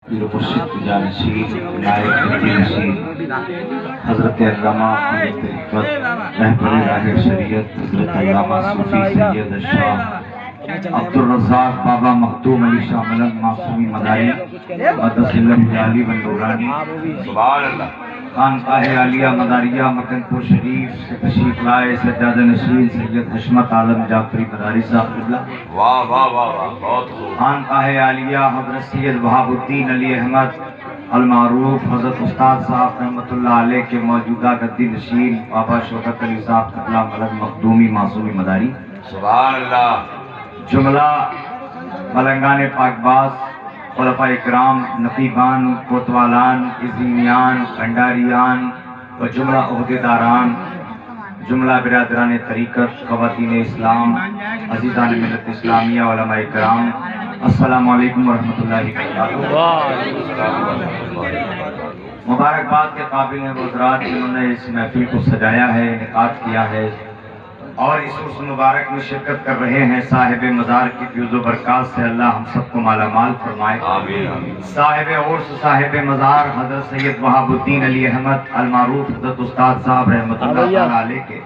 پیر مرشد کی جانشین نائب نشین حضرت علامہ رہبر راہ شریعت حضرت علامہ صوفی سید الشاہ عبدالرزاق بابا مختوم علی شاہ ملنگ معصومی مداری مقدس اللہ علی و نورانی سبحان اللہ خانقاہ عالیہ مداریہ مکن پور شریف سے تشریف لائے سجادہ نشین سید حشمت عالم جعفری مداری صاحب قبلہ واہ واہ واہ واہ بہت خوب خانقاہ عالیہ حضرت سید وہاب الدین علی احمد المعروف حضرت استاد صاحب رحمۃ اللہ علیہ کے موجودہ گدی نشین بابا شوکت علی صاحب قبلہ ملنگ مخدومی معصومی مداری سبحان اللہ جملہ ملنگان پاک باز خلفاء اکرام نقیبان کوتوالان عظیمیان بھنڈاریان و جملہ عہدیداران جملہ برادران طریقت خواتین اسلام عزیزان ملت اسلامیہ علماء اکرام السلام علیکم ورحمۃ اللہ وبرکاتہ۔ مبارکباد کے قابل ہیں وہ حضرات جنہوں نے اس محفل کو سجایا ہے انعقاد کیا ہے اور اس عرس مبارک میں شرکت کر رہے ہیں۔ صاحب مزار کی فیض و برکات سے اللہ ہم سب کو مالا مال فرمائے آمین آمین۔ صاحب عرس صاحب مزار حضرت سید وہاب الدین علی احمد المعروف حضرت استاد صاحب رحمۃ اللہ تعالی علیہ کے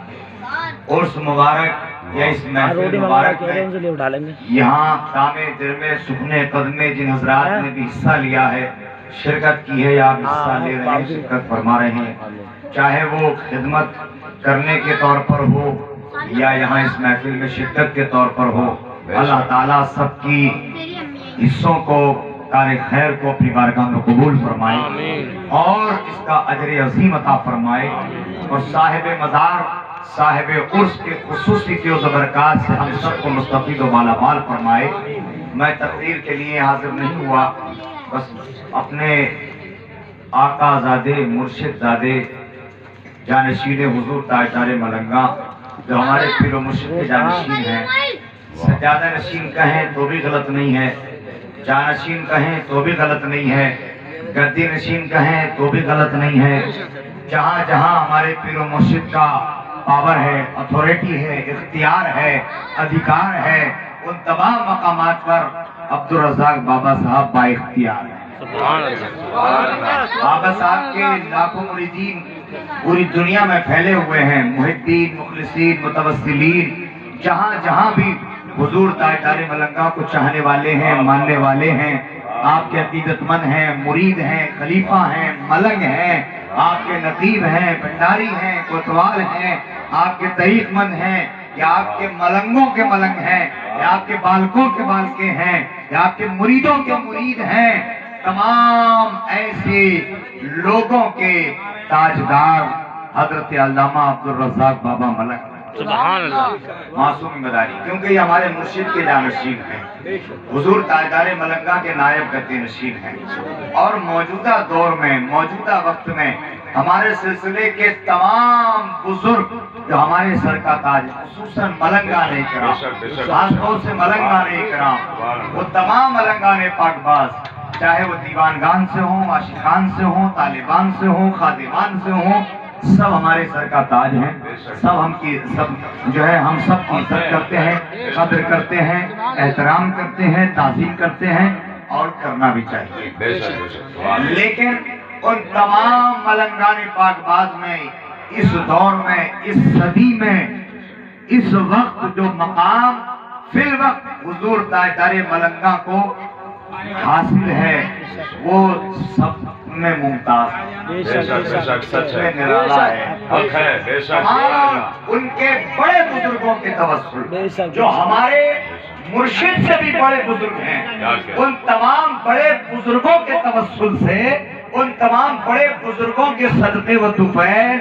عرس مبارک یا اس محفل مبارک میں یہاں تامے درمے سکھنے قدمے جن حضرات نے بھی حصہ لیا ہے شرکت کی ہے یا آپ حصہ لے رہے ہیں شرکت فرما رہے ہیں، چاہے وہ خدمت کرنے کے طور پر ہو یا یہاں اس محفل میں شرکت کے طور پر ہو، اللہ تعالیٰ سب کی حصوں کو کار خیر کو اپنی بارگاہ میں قبول فرمائے اور اس کا اجر عظیم عطا فرمائے اور صاحب مزار صاحب عرس کے خصوصی فیض و برکات سے ہم سب کو مستفید و مالا مال فرمائے۔ میں تقریر کے لیے حاضر نہیں ہوا، بس اپنے آقا زادے مرشد زادے جانشین حضور تاجدار ملنگا جو ہمارے پیر و مرشد کے جانشین ہیں، سجادہ نشین کہیں تو بھی غلط نہیں ہے، جانشین کہیں تو بھی غلط نہیں ہے، گدی نشین کہیں تو بھی غلط نہیں ہے، جہاں جہاں ہمارے پیر و مرشد کا پاور ہے، اتھارٹی ہے، اختیار ہے، ادھیکار ہے، ان تمام مقامات پر عبدالرزاق بابا صاحب با اختیار ہیں۔ بابا صاحب کے لاکھوں مریدین پوری دنیا میں پھیلے ہوئے ہیں، محبین مخلصین متوسلین جہاں جہاں بھی حضور تاجدار ملنگا کو چاہنے والے ہیں، ماننے والے ہیں، آپ کے عقیدت مند ہیں، مرید ہیں، خلیفہ ہیں، ملنگ ہیں، آپ کے نقیب ہیں، بھنڈاری ہیں، کوتوال ہیں، آپ کے طریق مند ہیں یا آپ کے ملنگوں کے ملنگ ہیں یا آپ کے بالکوں کے بالکے ہیں یا آپ کے مریدوں کے مرید ہیں، تمام ایسے لوگوں کے تاجدار حضرت علامہ عبدالرزاق بابا ملنگ سبحان اللہ معصومی مداری، کیونکہ یہ ہمارے مرشد کے جانشین ہیں، حضور تاجدار ملنگا کے نائب گدی نشین ہیں اور موجودہ دور میں موجودہ وقت میں ہمارے سلسلے کے تمام بزرگ جو ہمارے سر کا تاج خصوصاً ملنگان اکرام، خاص طور سے ملنگان اکرام، وہ تمام ملنگان پاک باز چاہے وہ دیوانگان سے ہوں، عاشقان سے ہوں، طالبان سے ہوں، خادمان سے ہوں، سب ہمارے سر کا تاج ہیں، سب جو ہے ہم سب کی عزت کرتے ہیں، قدر کرتے ہیں، احترام کرتے ہیں، تعظیم کرتے ہیں اور کرنا بھی چاہیے۔ لیکن ان تمام ملنگان پاک باز میں اس دور میں اس صدی میں اس وقت جو مقام فی الوقت حضور تاجدار ملنگا کو حاصل ہے وہ سب میں ممتاز سچ میں نرالا ہے۔ ان کے بڑے بزرگوں کے توسل جو ہمارے مرشد سے بھی بڑے بزرگ ہیں، ان تمام بڑے بزرگوں کے توسل سے ان تمام بڑے بزرگوں کے صدقے و طفیل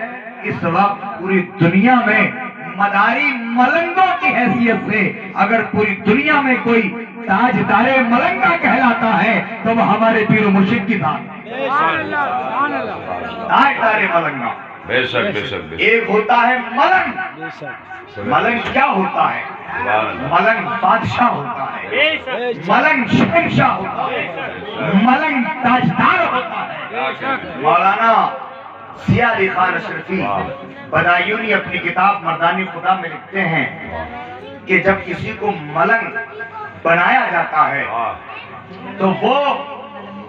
اس وقت پوری دنیا میں مداری ملنگوں کی حیثیت سے اگر پوری دنیا میں کوئی تاجدار ملنگا کہلاتا ہے تو وہ ہمارے پیر و مرشد کی ذات ہے۔ تاجدار ملنگا بے شک بے شک ایک ہوتا ہے ملنگ، ملنگ کیا ہوتا ہے؟ ملنگ بادشاہ ہوتا ہے، ملنگ شہنشاہ ہوتا ہے، ملنگ تاجدار ہوتا ہے۔ مولانا سیاہ علی خان اشرفی بدایونی اپنی کتاب مردانی خدا میں لکھتے ہیں کہ جب کسی کو ملنگ بنایا جاتا ہے تو وہ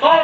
100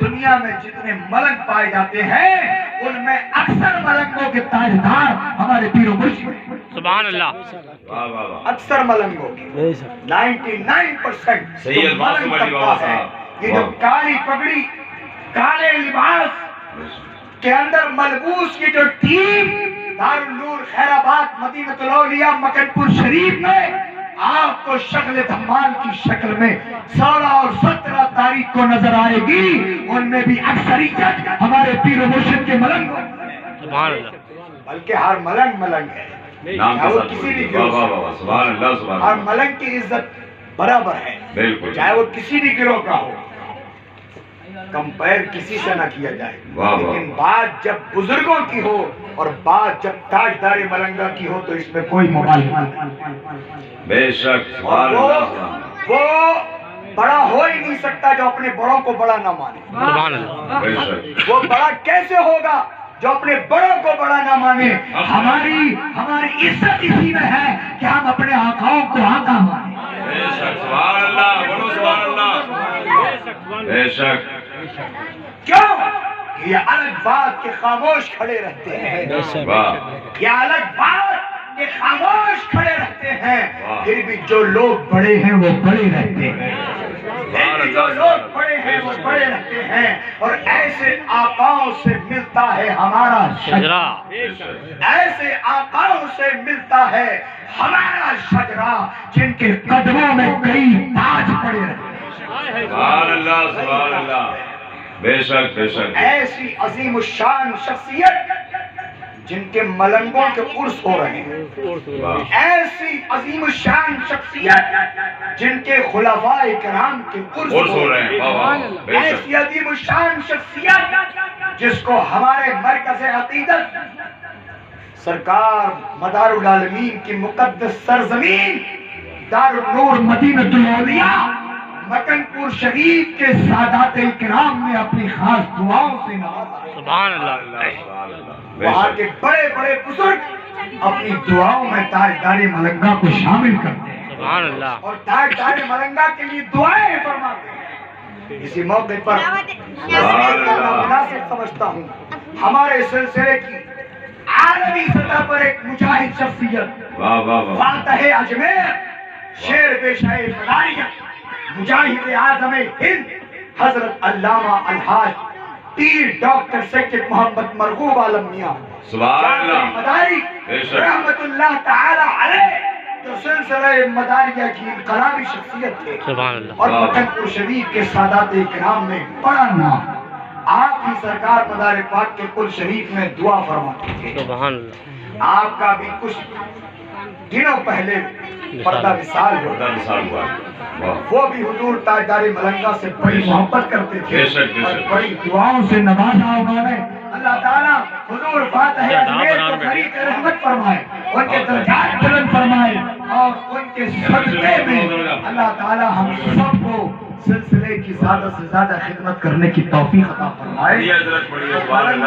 دنیا میں جتنے ملنگ پائے جاتے ہیں ان میں اکثر ملنگوں کے تاجدار ہمارے پیر و مرشد، سبحان اللہ، واہ واہ واہ، اکثر ملنگوں کے 99% سید جو معصوم ملنگ علی بابا طبقہ ہے، صاحب، یہ جو کالی پگڑی کالے لباس کے اندر ملبوس کی جو ٹیم دارالنور خیر آباد مدینہ الاولیاء مکن پور شریف میں آپ کو شکل دھمال کی شکل میں 16 اور 17 تاریخ کو نظر آئے گی، ان میں بھی اکثریت ہمارے پیر و مرشد کے ملنگ سبحان اللہ، بلکہ ہر ملنگ ملنگ ہے، نام کے چاہے وہ ساتھ کسی بھی واہ گروہ واہ سے، واہ، سبحان اللہ سبحان ہر اللہ، ملنگ کی عزت برابر ہے، بالکل، چاہے وہ کسی بھی گروہ کا ہو، کمپیر کسی سے نہ کیا جائے، واہ واہ، لیکن بات جب بزرگوں کی ہو اور بات جب تاجدار ملنگا کی ہو تو اس میں کوئی مبالغہ نہیں، بے شک، سبحان اللہ سبحان اللہ، وہ بڑا ہو ہی نہیں سکتا جو اپنے بڑوں کو بڑا نہ مانے، سبحان اللہ، بے شک، وہ بڑا کیسے ہوگا جو اپنے بڑوں کو بڑا نہ مانے؟ ہماری عزت اسی میں ہے کہ ہم اپنے آقاؤں کو آقا مانیں، بے شک، سبحان اللہ، بولو سبحان اللہ، بے شک، کیوں؟ یہ الگ بات کہ خاموش کھڑے رہتے ہیں، واہ، یہ الگ بات کہ خاموش کھڑے رہتے ہیں، واہ، پھر بھی جو لوگ بڑے ہیں وہ بڑے رہتے ہیں، پھر بھی جو لوگ بڑے ہیں وہ بڑے رہتے ہیں، اور ایسے آقاؤں سے ملتا ہے ہمارا شجرہ، ایسے آقاؤں سے ملتا ہے ہمارا شجرہ جن کے قدموں میں کئی تاج پڑے رہتے ہیں، سبحان اللہ سبحان اللہ، بے شک بے شک، ایسی عظیم الشان شخصیت جن کے ملنگوں کے عرس ہو رہے ہیں، واہ، ایسی عظیم الشان شخصیت جن کے خلفاء کرام کے عرس عرس ہو رہے ہیں، واہ واہ، بے شک، ایسی عظیم الشان شخصیت جس کو ہمارے مرکز عقیدت سرکار مدار العالمین کی مقدس سرزمین دارالنور مدینہ الاولیاء مکن پور شریف کے سادات کرام نے اپنی خاص دعاؤں سے نوازا، سبحان اللہ، سبحان اللہ، بے وہاں شک، کے بڑے بڑے بزرگ اپنی دعاؤں میں تاجدار ملنگا کو شامل کرتے ہیں سبحان اللہ، اور تاجدار ملنگا کے لیے دعائیں فرماتے ہیں۔ اسی موقع پر میں مناسب سمجھتا ہوں ہمارے سلسلے کی عالمی سطح پر ایک مجاہد شخصیت، واہ واہ واہ، فاتح اجمیر، شیر پیشہ مداریت، مجاہد اعظم ہند، حضرت علامہ الحاج پیر ڈاکٹر سید محمد مرغوب عالم میاں سبحان اللہ، مداری بے شک، رحمت اللہ تعالی علیہ، جو سلسلہ مداریہ کی انقلابی شخصیت تھے سبحان اللہ، اور مکن پور شریف کے سادات کرام میں بڑا نام، آپ ہی سرکار مدار پاک کے کل شریف میں دعا فرماتے تھے، سبحان اللہ، آپ کا بھی کچھ دنوں پہلے پردہ وصال ہوا، بڑا مثال ہوا، واہ، وہ بھی حضور تاجدار ملنگا سے بڑی محبت کرتے تھے بے شک، بے اور شک، بڑی دعاؤں سے نوازا انہوں نے، اللہ تعالیٰ حضور فاتح اجمیر کو خرید رحمت فرمائے، ان کے درجات بلند فرمائے، اور ان کے صدقے میں اللہ تعالیٰ ہم سب کو سلسلے کی زیادہ سے زیادہ خدمت کرنے کی توفیق عطا فرمائے۔ یہ حضرت پڑھی ہے، سبحان اللہ۔